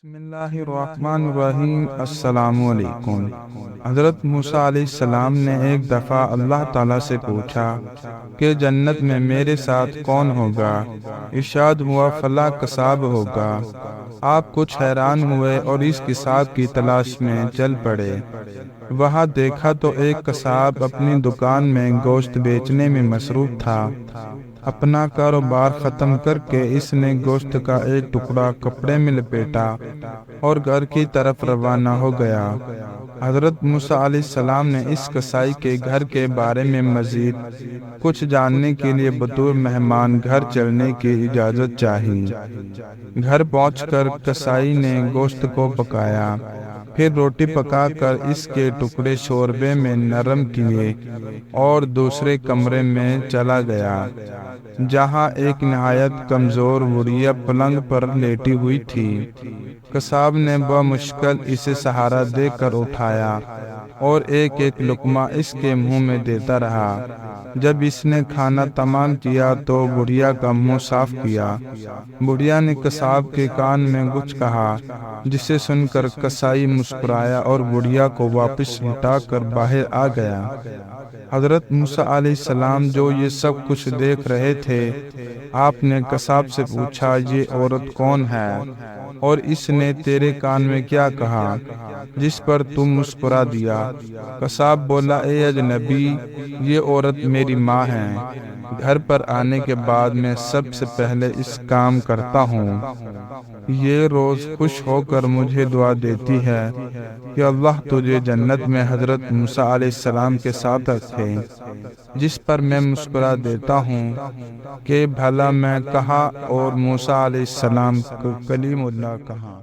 بسم اللہ الرحمن الرحیم۔ السلام علیکم۔ حضرت موسیٰ علیہ السلام نے ایک دفعہ اللہ تعالیٰ سے پوچھا کہ جنت میں میرے ساتھ کون ہوگا؟ ارشاد ہوا فلاں قصاب ہوگا۔ آپ کچھ حیران ہوئے اور اس قصاب کی تلاش میں چل پڑے۔ وہاں دیکھا تو ایک قصاب اپنی دکان میں گوشت بیچنے میں مصروف تھا۔ اپنا کاروبار ختم کر کے اس نے گوشت کا ایک ٹکڑا کپڑے میں لپیٹا اور گھر کی طرف روانہ ہو گیا۔ حضرت موسیٰ علیہ السلام نے اس قصائی کے گھر کے بارے میں مزید کچھ جاننے کے لیے بطور مہمان گھر چلنے کی اجازت چاہی۔ گھر پہنچ کر قصائی نے گوشت کو پکایا، پھر روٹی پکا کر اس کے ٹکڑے شوربے میں نرم کیے اور دوسرے کمرے میں چلا گیا، جہاں ایک نہایت کمزور بڑھیا پلنگ پر لیٹی ہوئی تھی۔ قصاب نے بمشکل اسے سہارا دے کر اٹھایا اور ایک ایک لقمہ اس کے منہ میں دیتا رہا۔ جب اس نے کھانا تمام کیا تو بڑھیا کا منہ صاف کیا۔ بڑھیا نے قصاب کے کان میں کچھ کہا، جسے سن کر قصائی مسکرایا اور بڑھیا کو واپس لٹا کر باہر آ گیا۔ حضرت موسیٰ علیہ السلام جو یہ سب کچھ دیکھ رہے تھے، آپ نے قصاب سے پوچھا یہ عورت کون ہے اور اس نے تیرے کان میں کیا کہا جس پر تم مسکرا دیا؟ قصاب بولا اے اجنبی، یہ عورت میری ماں ہے۔ گھر پر آنے کے بعد میں سب سے پہلے اس کام کرتا ہوں۔ یہ روز خوش ہو کر مجھے دعا دیتی ہے کہ اللہ تجھے جنت میں حضرت موسیٰ علیہ السلام کے ساتھ رکھے، جس پر میں مسکرا دیتا ہوں کہ بھلا میں کہاں اور موسیٰ علیہ السلام کلیم اللہ کہاں۔